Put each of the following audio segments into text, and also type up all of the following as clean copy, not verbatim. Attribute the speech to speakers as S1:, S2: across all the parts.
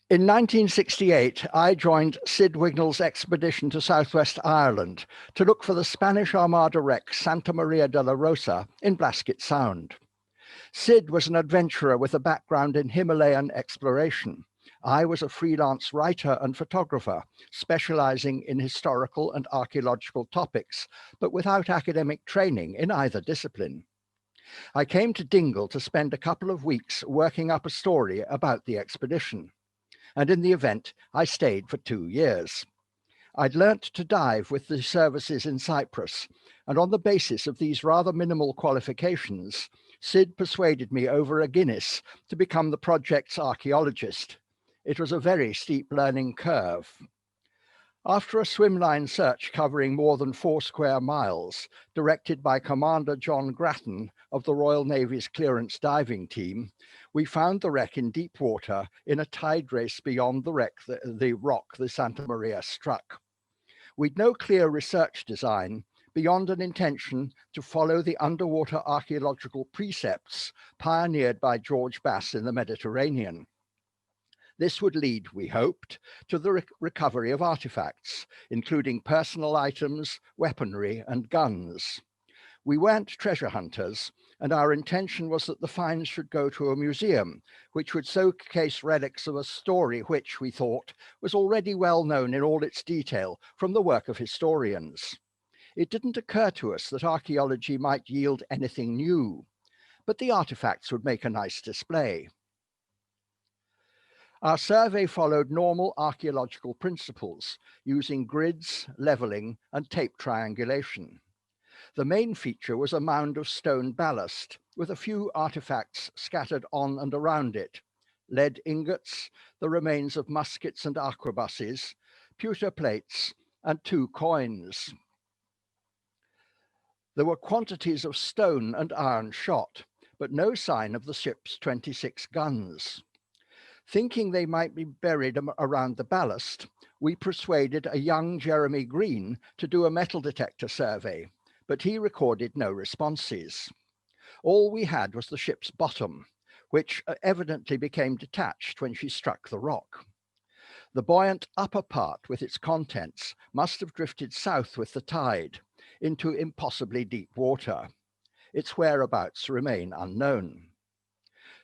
S1: In 1968, I joined Sid Wignall's expedition to southwest Ireland to look for the Spanish Armada wreck Santa Maria de la Rosa in Blasket Sound. Sid was an adventurer with a background in Himalayan exploration. I was a freelance writer and photographer, specializing in historical and archaeological topics, but without academic training in either discipline. I came to Dingle to spend a couple of weeks working up a story about the expedition. And in the event, I stayed for 2 years. I'd learnt to dive with the services in Cyprus, and on the basis of these rather minimal qualifications, Sid persuaded me over a Guinness to become the project's archaeologist. It was a very steep learning curve. After a swimline search covering more than 4 square miles, directed by Commander John Grattan of the Royal Navy's clearance diving team, we found the wreck in deep water in a tide race beyond the rock the Santa Maria struck. We'd no clear research design beyond an intention to follow the underwater archaeological precepts pioneered by George Bass in the Mediterranean. This would lead, we hoped, to the recovery of artifacts, including personal items, weaponry, and guns. We weren't treasure hunters, and our intention was that the finds should go to a museum, which would showcase relics of a story which, we thought, was already well known in all its detail from the work of historians. It didn't occur to us that archaeology might yield anything new, but the artifacts would make a nice display. Our survey followed normal archaeological principles, using grids, levelling, and tape triangulation. The main feature was a mound of stone ballast, with a few artifacts scattered on and around it: lead ingots, the remains of muskets and arquebuses, pewter plates, and 2 coins. There were quantities of stone and iron shot, but no sign of the ship's 26 guns. Thinking they might be buried around the ballast, we persuaded a young Jeremy Green to do a metal detector survey, but he recorded no responses. All we had was the ship's bottom, which evidently became detached when she struck the rock. The buoyant upper part with its contents must have drifted south with the tide into impossibly deep water. Its whereabouts remain unknown.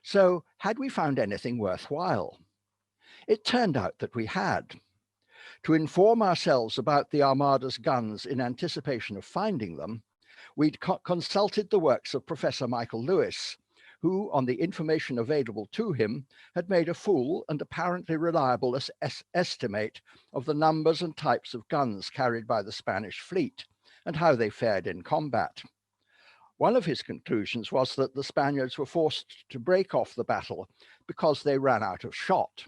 S1: So, had we found anything worthwhile? It turned out that we had. To inform ourselves about the Armada's guns in anticipation of finding them, we'd consulted the works of Professor Michael Lewis, who, on the information available to him, had made a full and apparently reliable estimate of the numbers and types of guns carried by the Spanish fleet and how they fared in combat. One of his conclusions was that the Spaniards were forced to break off the battle because they ran out of shot.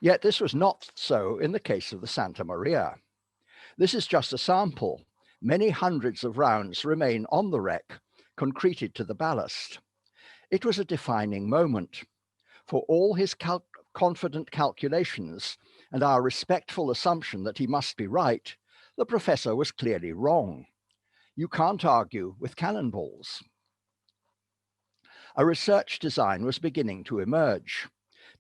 S1: Yet this was not so in the case of the Santa Maria. This is just a sample. Many hundreds of rounds remain on the wreck, concreted to the ballast. It was a defining moment. For all his confident calculations and our respectful assumption that he must be right, the professor was clearly wrong. You can't argue with cannonballs. A research design was beginning to emerge.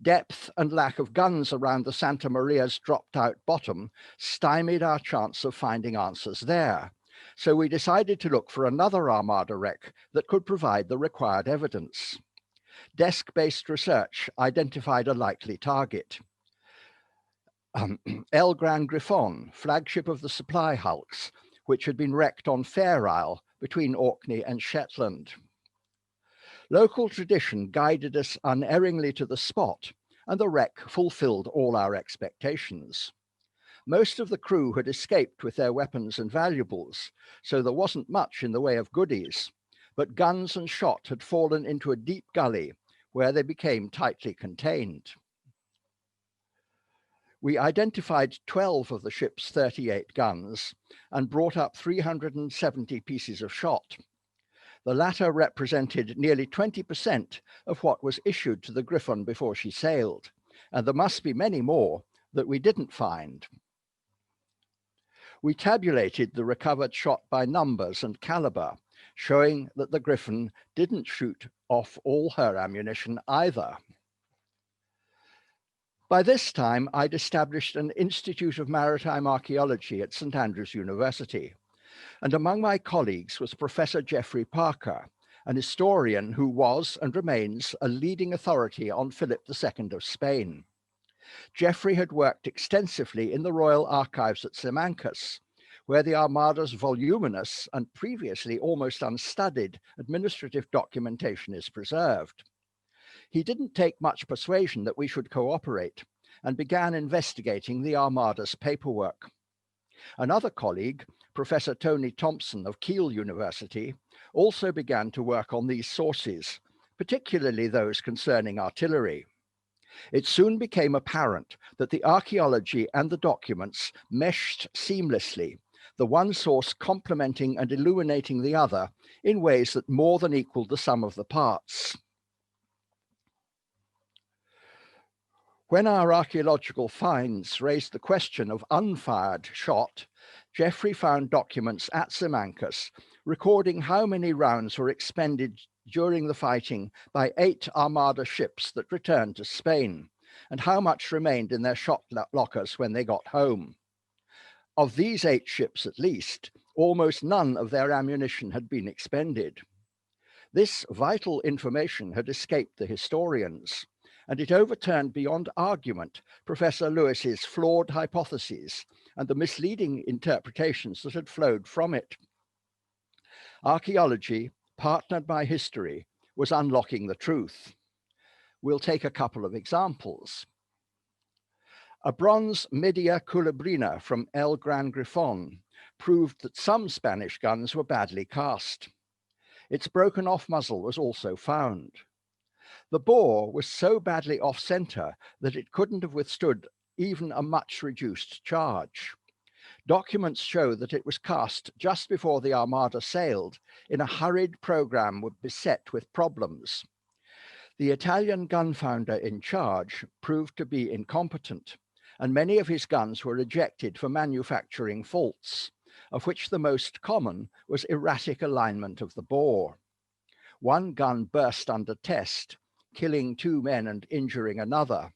S1: Depth and lack of guns around the Santa Maria's dropped-out bottom stymied our chance of finding answers there. So we decided to look for another Armada wreck that could provide the required evidence. Desk-based research identified a likely target. El Gran Grifon, flagship of the supply hulks, which had been wrecked on Fair Isle between Orkney and Shetland. Local tradition guided us unerringly to the spot, and the wreck fulfilled all our expectations. Most of the crew had escaped with their weapons and valuables, so there wasn't much in the way of goodies, but guns and shot had fallen into a deep gully where they became tightly contained. We identified 12 of the ship's 38 guns and brought up 370 pieces of shot. The latter represented nearly 20% of what was issued to the Griffon before she sailed, and there must be many more that we didn't find. We tabulated the recovered shot by numbers and caliber, showing that the Griffon didn't shoot off all her ammunition either. By this time, I'd established an Institute of Maritime Archaeology at St Andrews University, and among my colleagues was Professor Geoffrey Parker, an historian who was and remains a leading authority on Philip II of Spain. Geoffrey had worked extensively in the Royal Archives at Simancas, where the Armada's voluminous and previously almost unstudied administrative documentation is preserved. He didn't take much persuasion that we should cooperate and began investigating the Armada's paperwork. Another colleague, Professor Tony Thompson of Keele University, also began to work on these sources, particularly those concerning artillery. It soon became apparent that the archaeology and the documents meshed seamlessly, the one source complementing and illuminating the other in ways that more than equaled the sum of the parts. When our archaeological finds raised the question of unfired shot, Geoffrey found documents at Simancas recording how many rounds were expended during the fighting by 8 Armada ships that returned to Spain, and how much remained in their shot lockers when they got home. Of these 8 ships at least, almost none of their ammunition had been expended. This vital information had escaped the historians, and it overturned beyond argument Professor Lewis's flawed hypotheses and the misleading interpretations that had flowed from it. Archaeology, partnered by history, was unlocking the truth. We'll take a couple of examples. A bronze Media Culebrina from El Gran Grifon proved that some Spanish guns were badly cast. Its broken off muzzle was also found. The bore was so badly off-center that it couldn't have withstood even a much reduced charge. Documents show that it was cast just before the Armada sailed in a hurried program beset with problems. The Italian gun founder in charge proved to be incompetent, and many of his guns were ejected for manufacturing faults, of which the most common was erratic alignment of the bore. One gun burst under test, killing 2 men and injuring another.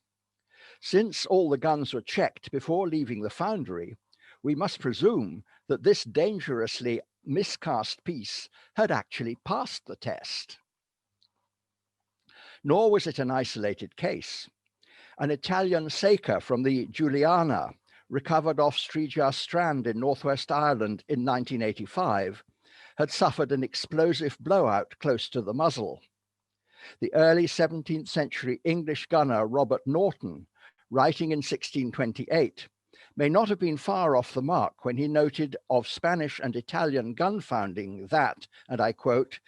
S1: Since all the guns were checked before leaving the foundry, we must presume that this dangerously miscast piece had actually passed the test. Nor was it an isolated case. An Italian Seca from the Juliana, recovered off Stregia Strand in northwest Ireland in 1985, had suffered an explosive blowout close to the muzzle. The early 17th century English gunner Robert Norton, writing in 1628, may not have been far off the mark when he noted of Spanish and Italian gun founding that, and I quote,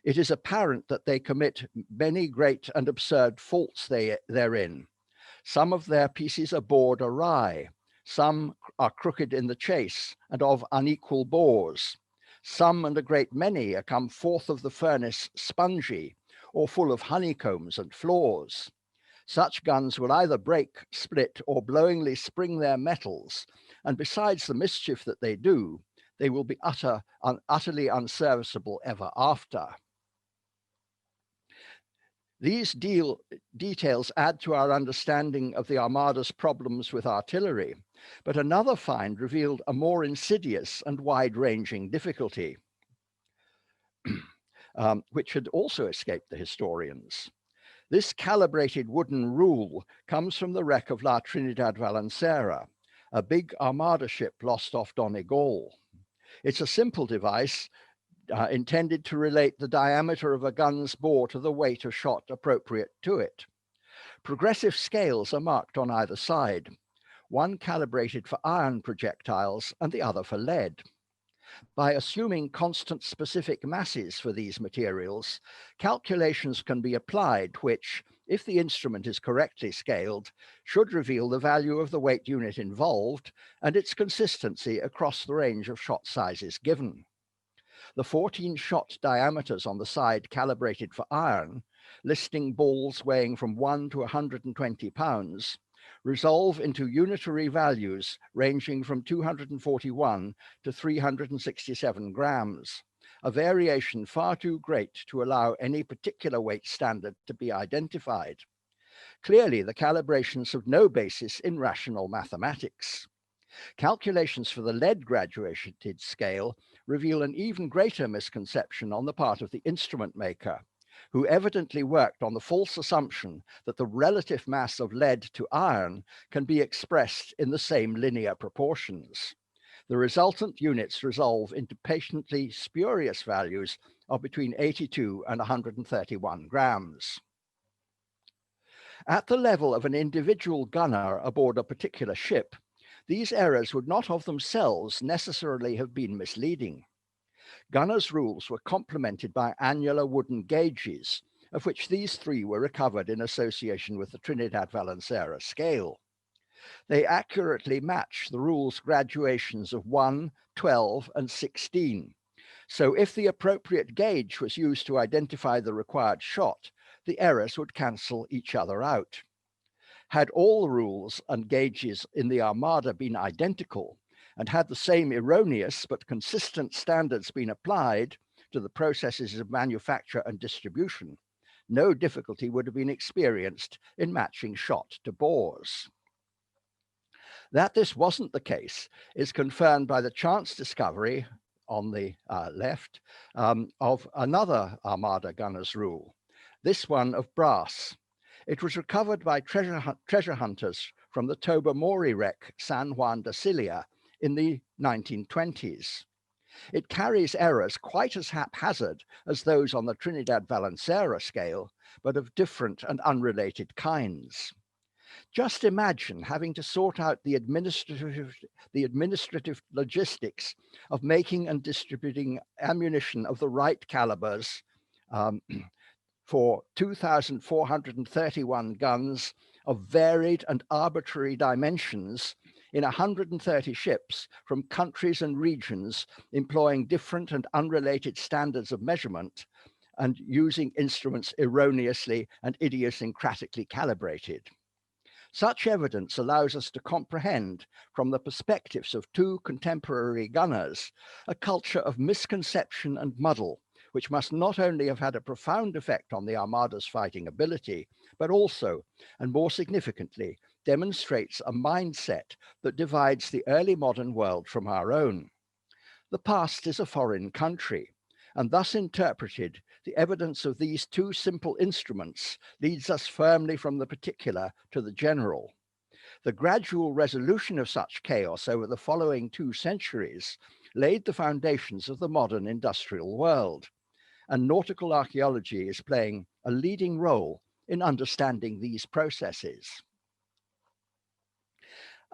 S1: "It is apparent that they commit many great and absurd faults therein. Some of their pieces are bored awry, some are crooked in the chase and of unequal bores. Some and a great many are come forth of the furnace spongy, or full of honeycombs and flaws. Such guns will either break, split, or blowingly spring their metals, and besides the mischief that they do, they will be utterly unserviceable ever after." These details add to our understanding of the Armada's problems with artillery, but another find revealed a more insidious and wide-ranging difficulty, which had also escaped the historians. This calibrated wooden rule comes from the wreck of La Trinidad Valenciera, a big Armada ship lost off Donegal. It's a simple device intended to relate the diameter of a gun's bore to the weight of shot appropriate to it. Progressive scales are marked on either side, one calibrated for iron projectiles and the other for lead. By assuming constant specific masses for these materials, calculations can be applied which, if the instrument is correctly scaled, should reveal the value of the weight unit involved and its consistency across the range of shot sizes given. The 14 shot diameters on the side calibrated for iron, listing balls weighing from 1 to 120 pounds, resolve into unitary values ranging from 241 to 367 grams, a variation far too great to allow any particular weight standard to be identified. Clearly, the calibrations have no basis in rational mathematics. Calculations for the lead graduated scale reveal an even greater misconception on the part of the instrument maker, who evidently worked on the false assumption that the relative mass of lead to iron can be expressed in the same linear proportions. The resultant units resolve into patently spurious values of between 82 and 131 grams. At the level of an individual gunner aboard a particular ship, these errors would not of themselves necessarily have been misleading. Gunners' rules were complemented by annular wooden gauges, of which these three were recovered in association with the Trinidad Valenciera scale. They accurately match the rule's graduations of 1, 12, and 16. So if the appropriate gauge was used to identify the required shot, the errors would cancel each other out. Had all the rules and gauges in the Armada been identical, and had the same erroneous but consistent standards been applied to the processes of manufacture and distribution, no difficulty would have been experienced in matching shot to bores. That this wasn't the case is confirmed by the chance discovery on the left of another Armada gunner's rule, this one of brass. It was recovered by treasure hunters from the Tobermory wreck San Juan de Cilia in the 1920s. It carries errors quite as haphazard as those on the Trinidad Valenciera scale, but of different and unrelated kinds. Just imagine having to sort out the administrative logistics of making and distributing ammunition of the right calibers for 2,431 guns of varied and arbitrary dimensions in 130 ships from countries and regions employing different and unrelated standards of measurement and using instruments erroneously and idiosyncratically calibrated. Such evidence allows us to comprehend, from the perspectives of two contemporary gunners, a culture of misconception and muddle, which must not only have had a profound effect on the Armada's fighting ability, but also, and more significantly, demonstrates a mindset that divides the early modern world from our own. The past is a foreign country, and thus interpreted, the evidence of these two simple instruments leads us firmly from the particular to the general. The gradual resolution of such chaos over the following 2 centuries laid the foundations of the modern industrial world, and nautical archaeology is playing a leading role in understanding these processes.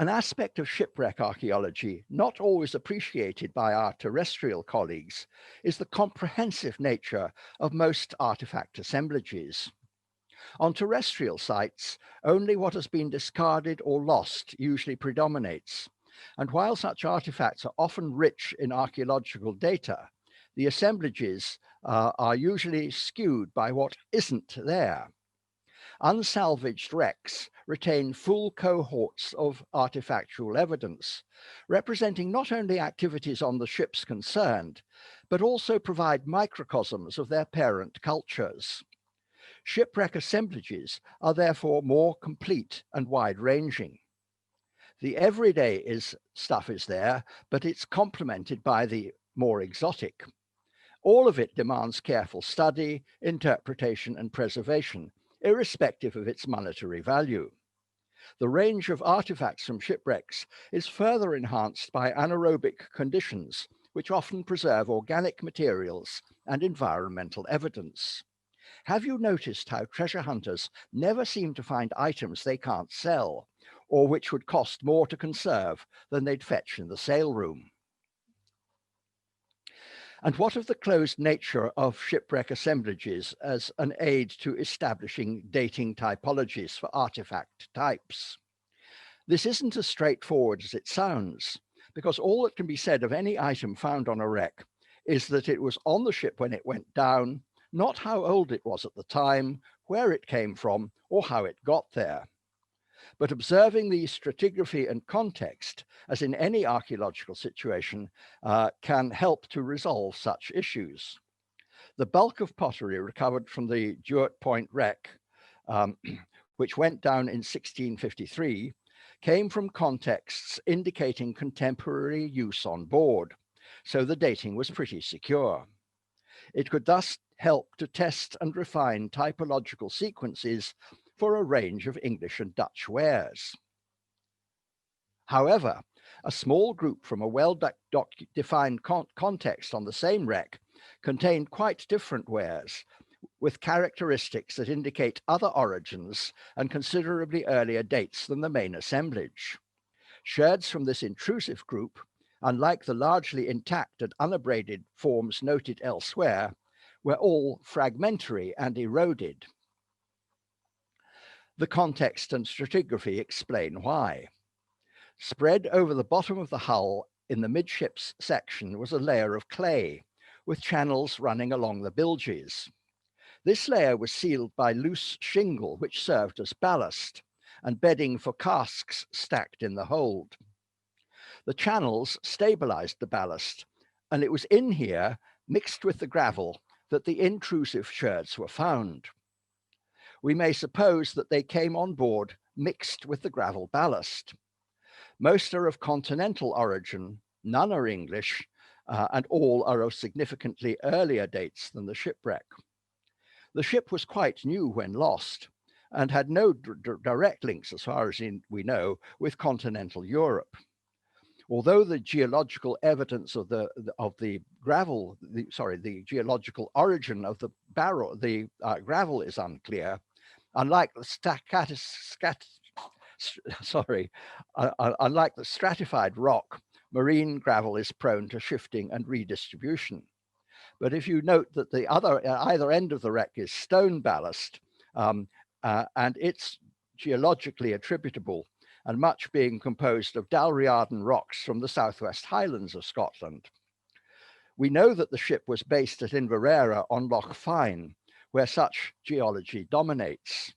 S1: An aspect of shipwreck archaeology not always appreciated by our terrestrial colleagues is the comprehensive nature of most artifact assemblages. On terrestrial sites, only what has been discarded or lost usually predominates, and while such artifacts are often rich in archaeological data, the assemblages are usually skewed by what isn't there. Unsalvaged wrecks retain full cohorts of artifactual evidence, representing not only activities on the ships concerned, but also provide microcosms of their parent cultures. Shipwreck assemblages are therefore more complete and wide-ranging. The everyday stuff is there, but it's complemented by the more exotic. All of it demands careful study, interpretation, and preservation, irrespective of its monetary value. The range of artifacts from shipwrecks is further enhanced by anaerobic conditions, which often preserve organic materials and environmental evidence. Have you noticed how treasure hunters never seem to find items they can't sell, or which would cost more to conserve than they'd fetch in the sale room? And what of the closed nature of shipwreck assemblages as an aid to establishing dating typologies for artifact types? This isn't as straightforward as it sounds, because all that can be said of any item found on a wreck is that it was on the ship when it went down, not how old it was at the time, where it came from, or how it got there. But observing the stratigraphy and context, as in any archaeological situation, can help to resolve such issues. The bulk of pottery recovered from the Duart Point wreck which went down in 1653, came from contexts indicating contemporary use on board, so the dating was pretty secure. It could thus help to test and refine typological sequences for a range of English and Dutch wares. However, a small group from a well-defined context on the same wreck contained quite different wares, with characteristics that indicate other origins and considerably earlier dates than the main assemblage. Sherds from this intrusive group, unlike the largely intact and unabraded forms noted elsewhere, were all fragmentary and eroded. The context and stratigraphy explain why. Spread over the bottom of the hull in the midships section was a layer of clay, with channels running along the bilges. This layer was sealed by loose shingle, which served as ballast, and bedding for casks stacked in the hold. The channels stabilized the ballast, and it was in here, mixed with the gravel, that the intrusive sherds were found. We may suppose that they came on board mixed with the gravel ballast. Most are of continental origin, none are English, and all are of significantly earlier dates than the shipwreck. The ship was quite new when lost, and had no direct links, as far as we know, with continental Europe. Although the geological evidence of the geological origin of the gravel is unclear, unlike the stratified rock, marine gravel is prone to shifting and redistribution. But if you note that the either end of the wreck is stone ballast, and it's geologically attributable, and much being composed of Dalriadan rocks from the southwest highlands of Scotland. We know that the ship was based at Inverera on Loch Fyne, where such geology dominates.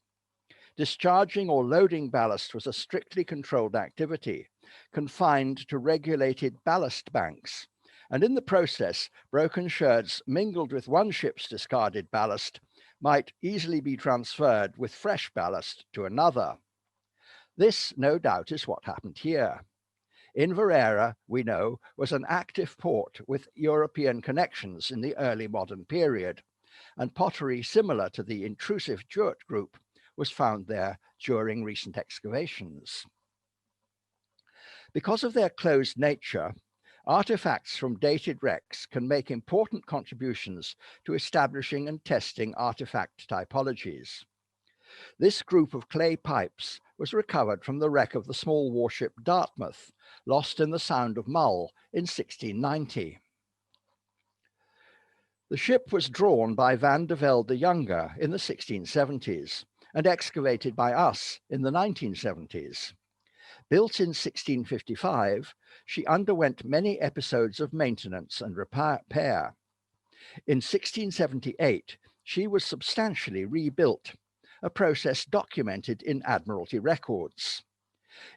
S1: Discharging or loading ballast was a strictly controlled activity, confined to regulated ballast banks, and in the process, broken sherds mingled with one ship's discarded ballast might easily be transferred with fresh ballast to another. This, no doubt, is what happened here. Inverera, we know, was an active port with European connections in the early modern period, and pottery similar to the intrusive Jurt group was found there during recent excavations. Because of their closed nature, artifacts from dated wrecks can make important contributions to establishing and testing artifact typologies. This group of clay pipes was recovered from the wreck of the small warship Dartmouth, lost in the Sound of Mull in 1690. The ship was drawn by Van de Velde Younger in the 1670s and excavated by us in the 1970s. Built in 1655, she underwent many episodes of maintenance and repair. In 1678, she was substantially rebuilt, a process documented in Admiralty records.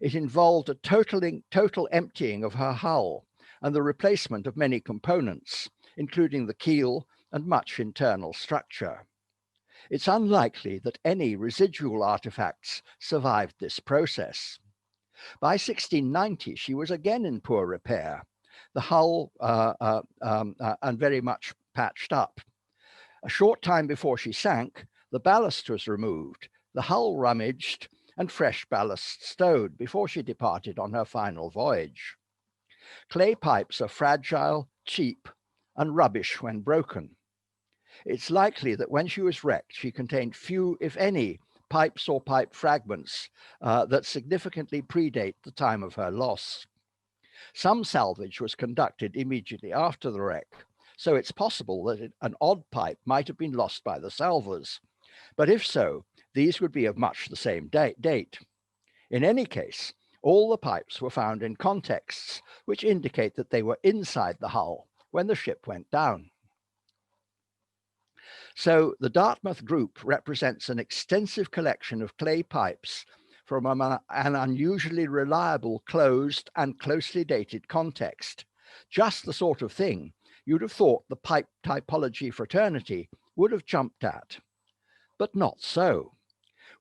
S1: It involved a total emptying of her hull and the replacement of many components, including the keel and much internal structure. It's unlikely that any residual artifacts survived this process. By 1690, she was again in poor repair, the hull and very much patched up. A short time before she sank, the ballast was removed, the hull rummaged, and fresh ballast stowed before she departed on her final voyage. Clay pipes are fragile, cheap, and rubbish when broken. It's likely that when she was wrecked, she contained few, if any, pipes or pipe fragments that significantly predate the time of her loss. Some salvage was conducted immediately after the wreck, so it's possible that an odd pipe might have been lost by the salvors. But if so, these would be of much the same date. In any case, all the pipes were found in contexts which indicate that they were inside the hull when the ship went down. So the Dartmouth group represents an extensive collection of clay pipes from an unusually reliable, closed and closely dated context. Just the sort of thing you'd have thought the pipe typology fraternity would have jumped at. But not so.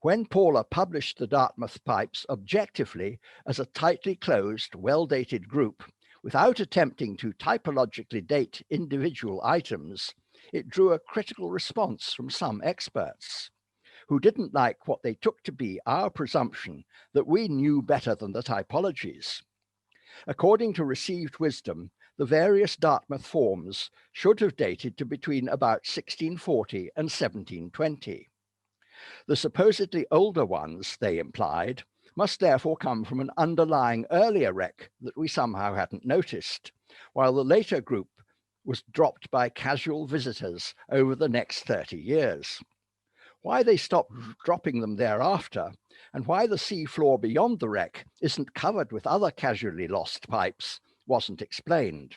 S1: When Paula published the Dartmouth pipes objectively as a tightly closed, well-dated group, without attempting to typologically date individual items, it drew a critical response from some experts, who didn't like what they took to be our presumption that we knew better than the typologies. According to received wisdom, the various Dartmouth forms should have dated to between about 1640 and 1720. The supposedly older ones, they implied, must therefore come from an underlying earlier wreck that we somehow hadn't noticed, while the later group was dropped by casual visitors over the next 30 years. Why they stopped dropping them thereafter, and why the sea floor beyond the wreck isn't covered with other casually lost pipes, wasn't explained.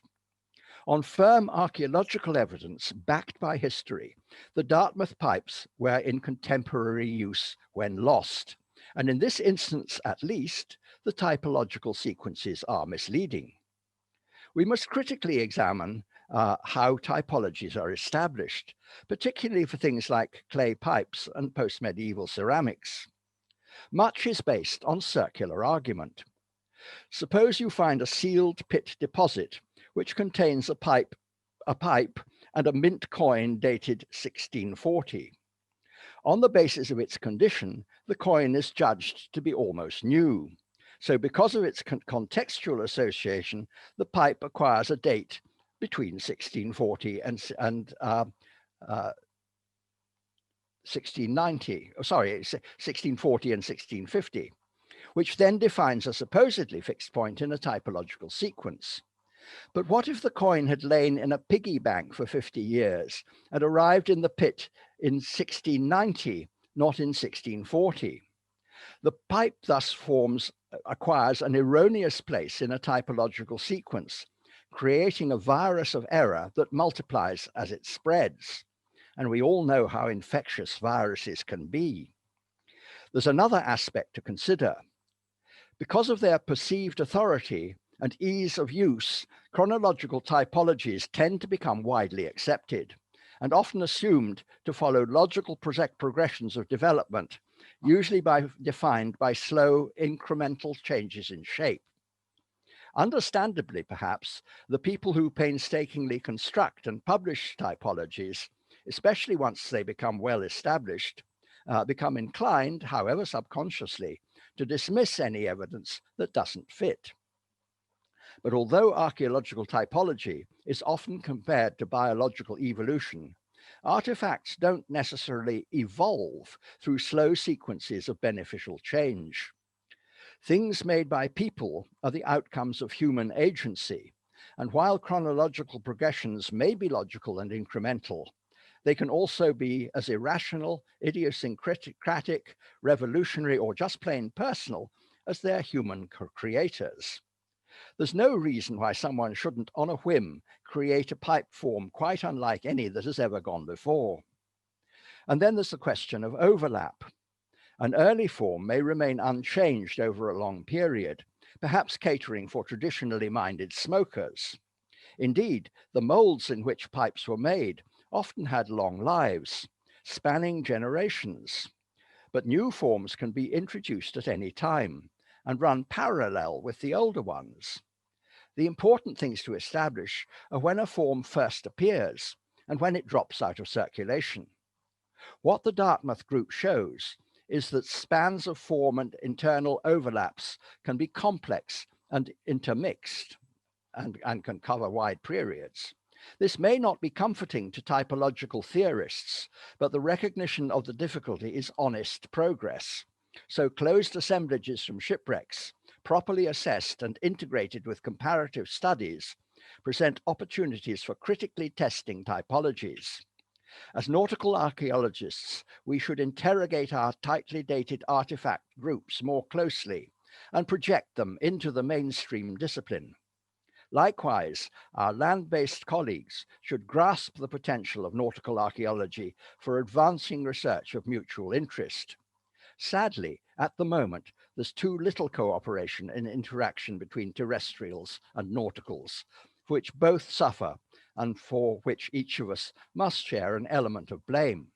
S1: On firm archaeological evidence backed by history, the Dartmouth pipes were in contemporary use when lost, and in this instance at least, the typological sequences are misleading. We must critically examine how typologies are established, particularly for things like clay pipes and post-medieval ceramics. Much is based on circular argument. Suppose you find a sealed pit deposit which contains a pipe and a mint coin dated 1640. On the basis of its condition, the coin is judged to be almost new. So because of its contextual association, the pipe acquires a date between 1640 and 1690, sorry, 1640 and 1650, which then defines a supposedly fixed point in a typological sequence. But what if the coin had lain in a piggy bank for 50 years and arrived in the pit in 1690, not in 1640? The pipe thus acquires an erroneous place in a typological sequence, creating a virus of error that multiplies as it spreads. And we all know how infectious viruses can be. There's another aspect to consider. Because of their perceived authority and ease of use, chronological typologies tend to become widely accepted and often assumed to follow logical progressions of development, usually defined by slow incremental changes in shape. Understandably, perhaps, the people who painstakingly construct and publish typologies, especially once they become well established, become inclined, however subconsciously, to dismiss any evidence that doesn't fit. But although archaeological typology is often compared to biological evolution, artifacts don't necessarily evolve through slow sequences of beneficial change. Things made by people are the outcomes of human agency, and while chronological progressions may be logical and incremental, they can also be as irrational, idiosyncratic, revolutionary, or just plain personal as their human creators. There's no reason why someone shouldn't, on a whim, create a pipe form quite unlike any that has ever gone before. And then there's the question of overlap. An early form may remain unchanged over a long period, perhaps catering for traditionally minded smokers. Indeed, the molds in which pipes were made often had long lives, spanning generations. But new forms can be introduced at any time and run parallel with the older ones. The important things to establish are when a form first appears and when it drops out of circulation. What the Dartmouth group shows is that spans of form and internal overlaps can be complex and intermixed and can cover wide periods. This may not be comforting to typological theorists, but the recognition of the difficulty is honest progress. So closed assemblages from shipwrecks, properly assessed and integrated with comparative studies, present opportunities for critically testing typologies. As nautical archaeologists, we should interrogate our tightly dated artifact groups more closely and project them into the mainstream discipline. Likewise, our land-based colleagues should grasp the potential of nautical archaeology for advancing research of mutual interest. Sadly, at the moment, there's too little cooperation and interaction between terrestrials and nauticals, for which both suffer and for which each of us must share an element of blame.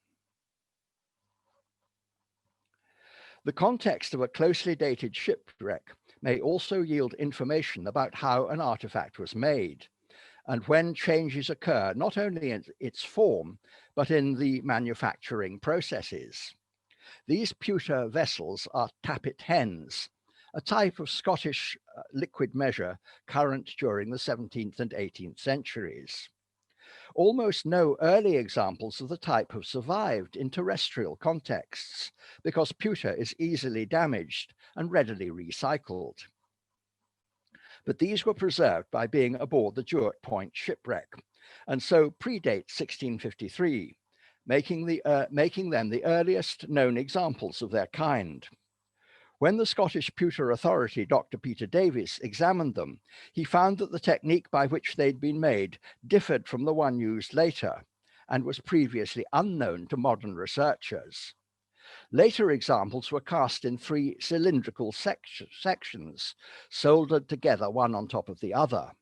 S1: The context of a closely dated shipwreck may also yield information about how an artifact was made and when changes occur, not only in its form, but in the manufacturing processes. These pewter vessels are tappet hens, a type of Scottish liquid measure current during the 17th and 18th centuries. Almost no early examples of the type have survived in terrestrial contexts because pewter is easily damaged and readily recycled. But these were preserved by being aboard the Jewett Point shipwreck, and so predate 1653, making them the earliest known examples of their kind. When the Scottish Pewter Authority, Dr. Peter Davies, examined them, he found that the technique by which they'd been made differed from the one used later and was previously unknown to modern researchers. Later examples were cast in 3 cylindrical sections, soldered together one on top of the other.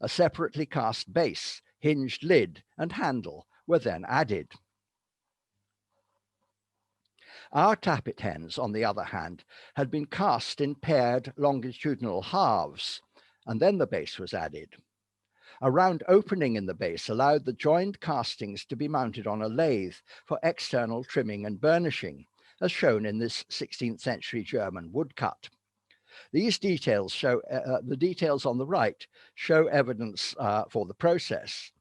S1: A separately cast base, hinged lid, and handle were then added. Our tappet hens, on the other hand, had been cast in paired longitudinal halves, and then the base was added. A round opening in the base allowed the joined castings to be mounted on a lathe for external trimming and burnishing, as shown in this 16th century German woodcut. These details show, the details on the right show evidence for the process.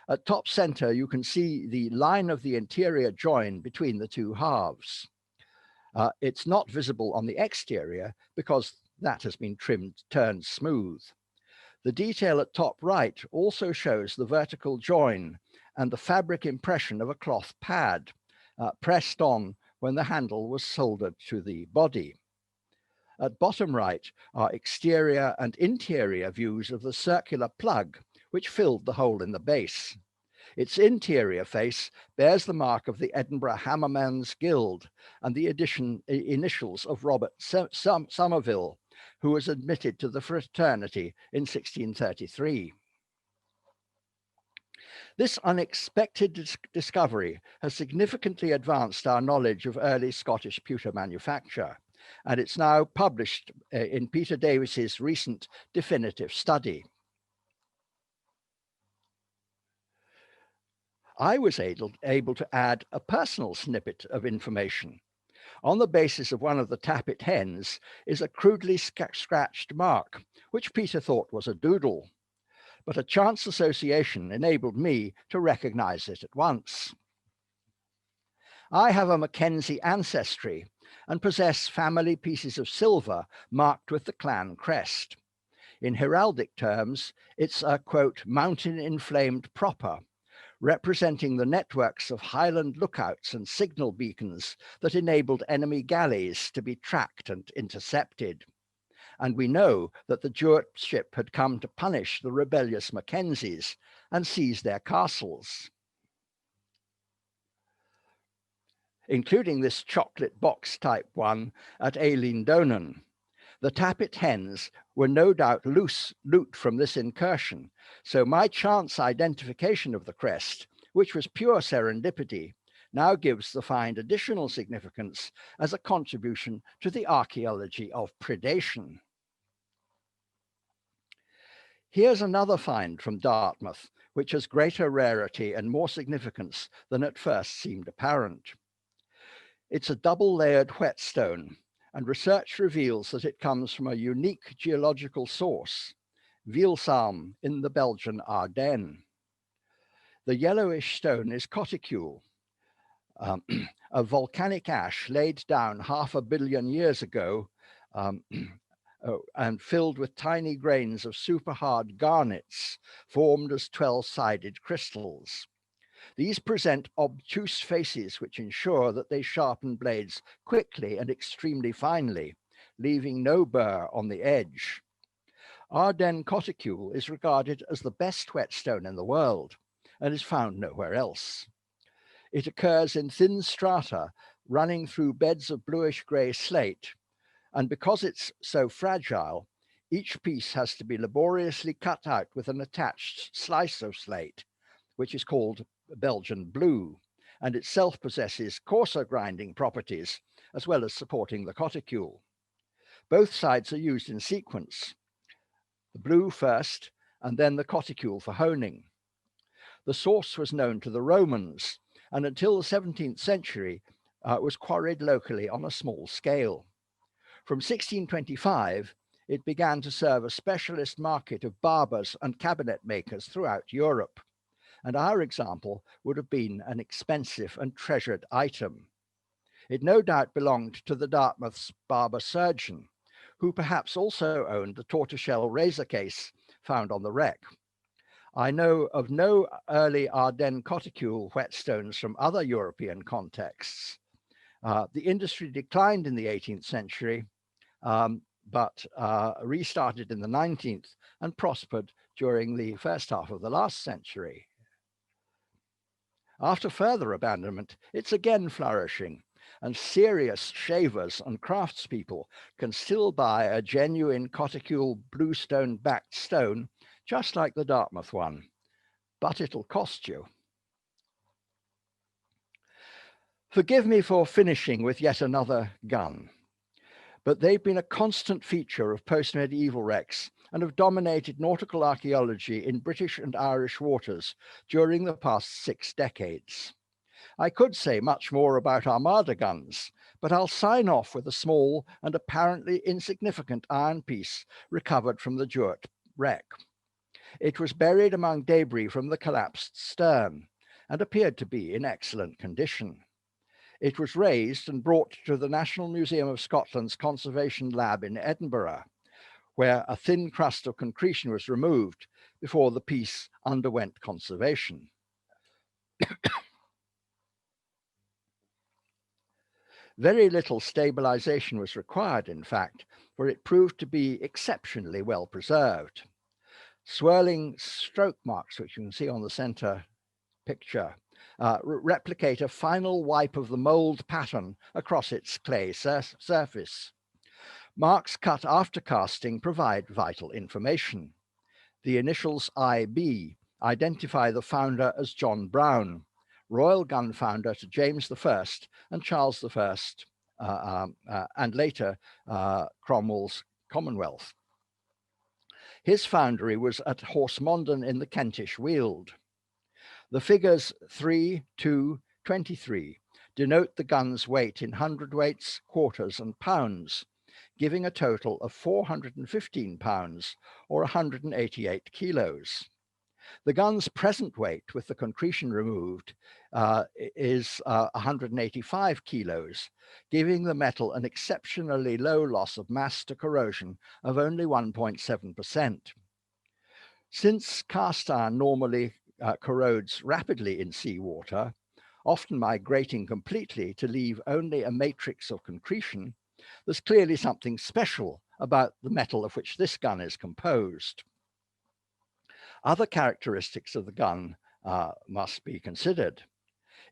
S1: At top center, you can see the line of the interior join between the 2 halves. It's not visible on the exterior because that has been turned smooth. The detail at top right also shows the vertical join and the fabric impression of a cloth pad pressed on when the handle was soldered to the body. At bottom right are exterior and interior views of the circular plug which filled the hole in the base. Its interior face bears the mark of the Edinburgh Hammermen's Guild and the initials of Robert Somerville, who was admitted to the fraternity in 1633. This unexpected discovery has significantly advanced our knowledge of early Scottish pewter manufacture, and it's now published in Peter Davies's recent definitive study. I was able to add a personal snippet of information. On the basis of one of the tappet hens is a crudely scratched mark, which Peter thought was a doodle. But a chance association enabled me to recognize it at once. I have a Mackenzie ancestry and possess family pieces of silver marked with the clan crest. In heraldic terms, it's a, quote, mountain inflamed proper, representing the networks of Highland lookouts and signal beacons that enabled enemy galleys to be tracked and intercepted. And we know that the Jewett ship had come to punish the rebellious Mackenzies and seize their castles, including this chocolate box type one at Eilean Donan. The tappet hens were no doubt loose loot from this incursion, so my chance identification of the crest, which was pure serendipity, now gives the find additional significance as a contribution to the archaeology of predation. Here's another find from Dartmouth, which has greater rarity and more significance than at first seemed apparent. It's a double-layered whetstone, and research reveals that it comes from a unique geological source, Vielsalm in the Belgian Ardennes. The yellowish stone is coticule, a volcanic ash laid down 500 million years ago and filled with tiny grains of superhard garnets formed as 12-sided crystals. These present obtuse faces which ensure that they sharpen blades quickly and extremely finely, leaving no burr on the edge. Ardennes coticule is regarded as the best whetstone in the world and is found nowhere else. It occurs in thin strata running through beds of bluish-grey slate, and because it's so fragile, each piece has to be laboriously cut out with an attached slice of slate, which is called Belgian blue, and itself possesses coarser grinding properties, as well as supporting the coticule. Both sides are used in sequence, the blue first, and then the coticule for honing. The source was known to the Romans, and until the 17th century, was quarried locally on a small scale. From 1625, it began to serve a specialist market of barbers and cabinet makers throughout Europe, and our example would have been an expensive and treasured item. It no doubt belonged to the Dartmouth's barber surgeon, who perhaps also owned the tortoiseshell razor case found on the wreck. I know of no early Ardennes coticule whetstones from other European contexts. The industry declined in the 18th century, but restarted in the 19th and prospered during the first half of the last century. After further abandonment, it's again flourishing, and serious shavers and craftspeople can still buy a genuine coticule bluestone backed stone, just like the Dartmouth one, but it'll cost you. Forgive me for finishing with yet another gun, but they've been a constant feature of post-medieval wrecks and have dominated nautical archaeology in British and Irish waters during the past 6 decades. I could say much more about Armada guns, but I'll sign off with a small and apparently insignificant iron piece recovered from the Jewett wreck. It was buried among debris from the collapsed stern and appeared to be in excellent condition. It was raised and brought to the National Museum of Scotland's Conservation Lab in Edinburgh, where a thin crust of concretion was removed before the piece underwent conservation. Very little stabilization was required, in fact, for it proved to be exceptionally well preserved. Swirling stroke marks, which you can see on the center picture, replicate a final wipe of the mold pattern across its clay surface. Marks cut after casting provide vital information. The initials IB identify the founder as John Brown, royal gun founder to James I and Charles I, and later Cromwell's Commonwealth. His foundry was at Horsemondon in the Kentish Weald. The figures 3, 2, 23 denote the gun's weight in hundredweights, quarters, and pounds, giving a total of 415 pounds or 188 kilos. The gun's present weight, with the concretion removed, is 185 kilos, giving the metal an exceptionally low loss of mass to corrosion of only 1.7%. Since cast iron normally corrodes rapidly in seawater, often migrating completely to leave only a matrix of concretion, there's clearly something special about the metal of which this gun is composed. Other characteristics of the gun must be considered.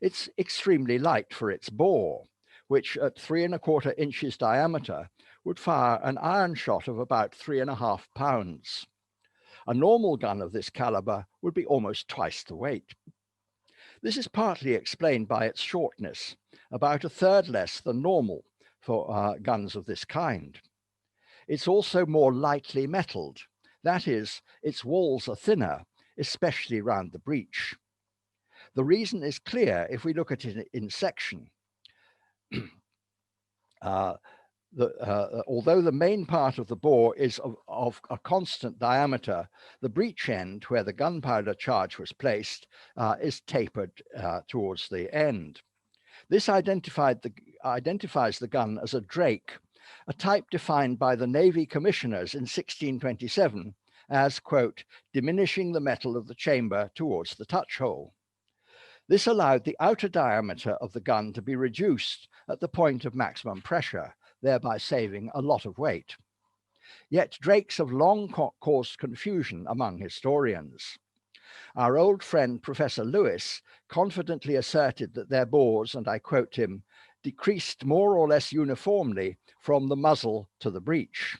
S1: It's extremely light for its bore, which at 3¼ inches diameter would fire an iron shot of about 3½ pounds. A normal gun of this caliber would be almost twice the weight. This is partly explained by its shortness, about 1/3 less than normal for guns of this kind. It's also more lightly metalled. That is, its walls are thinner, especially round the breech. The reason is clear if we look at it in section. Although the main part of the bore is of a constant diameter, the breech end, where the gunpowder charge was placed, is tapered towards the end. This identifies the gun as a drake, a type defined by the Navy commissioners in 1627 as, quote, diminishing the metal of the chamber towards the touch hole. This allowed the outer diameter of the gun to be reduced at the point of maximum pressure, thereby saving a lot of weight. Yet drakes have long caused confusion among historians. Our old friend Professor Lewis confidently asserted that their bores, and I quote him, decreased more or less uniformly from the muzzle to the breech.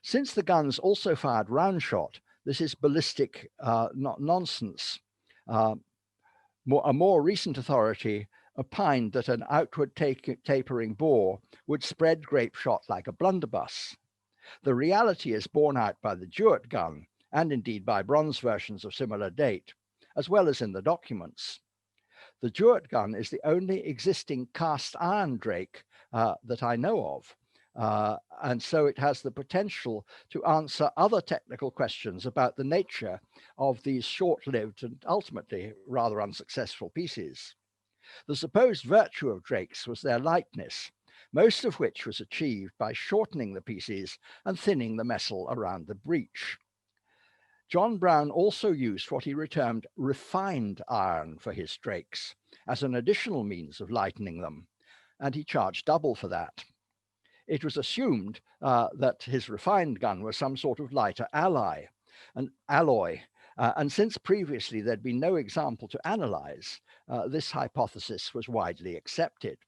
S1: Since the guns also fired round shot, this is ballistic nonsense. A more recent authority opined that an outward tapering bore would spread grape shot like a blunderbuss. The reality is borne out by the Jewett gun, and indeed by bronze versions of similar date, as well as in the documents. The Jewett gun is the only existing cast iron drake that I know of, and so it has the potential to answer other technical questions about the nature of these short-lived and ultimately rather unsuccessful pieces. The supposed virtue of drakes was their lightness, most of which was achieved by shortening the pieces and thinning the metal around the breech. John Brown also used what he termed refined iron for his drakes as an additional means of lightening them, and he charged double for that. It was assumed that his refined gun was some sort of lighter alloy, and since previously there'd been no example to analyze, this hypothesis was widely accepted.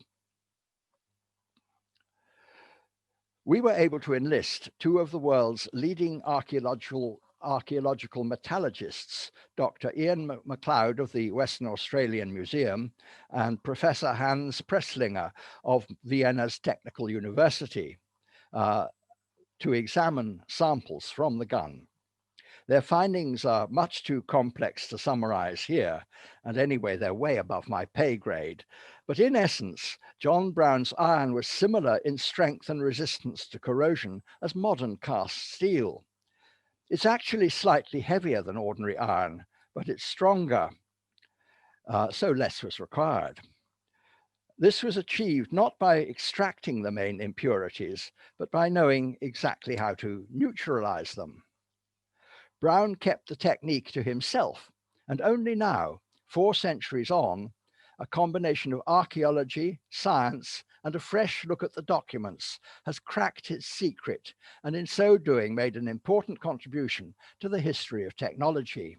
S1: We were able to enlist two of the world's leading archaeological metallurgists, Dr. Ian MacLeod of the Western Australian Museum and Professor Hans Presslinger of Vienna's Technical University, to examine samples from the gun. Their findings are much too complex to summarize here, and anyway, they're way above my pay grade. But in essence, John Brown's iron was similar in strength and resistance to corrosion as modern cast steel. It's actually slightly heavier than ordinary iron, but it's stronger, so less was required. This was achieved not by extracting the main impurities, but by knowing exactly how to neutralize them. Brown kept the technique to himself, and only now, 4 centuries on, a combination of archaeology, science, and a fresh look at the documents has cracked his secret, and in so doing made an important contribution to the history of technology.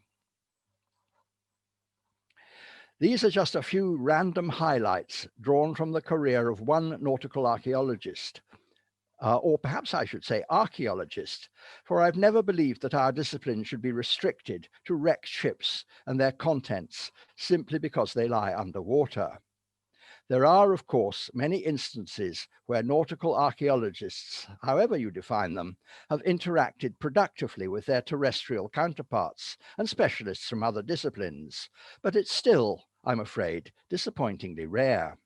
S1: These are just a few random highlights drawn from the career of one nautical archaeologist, or perhaps I should say archaeologist, for I've never believed that our discipline should be restricted to wrecked ships and their contents simply because they lie underwater. There are, of course, many instances where nautical archaeologists, however you define them, have interacted productively with their terrestrial counterparts and specialists from other disciplines, but it's still, I'm afraid, disappointingly rare.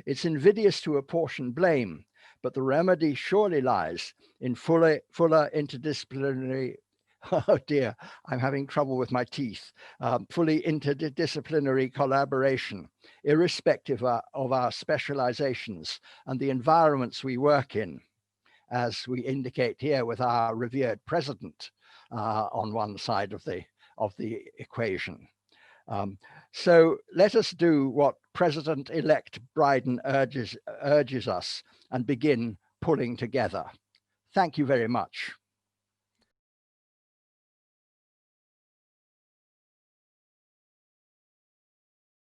S1: It's invidious to apportion blame, but the remedy surely lies in fuller interdisciplinary, oh dear, I'm having trouble with my teeth, fully interdisciplinary collaboration, irrespective of our specializations and the environments we work in, as we indicate here with our revered president on one side of the equation. So let us do what President-elect Biden urges us and begin pulling together. Thank you very much.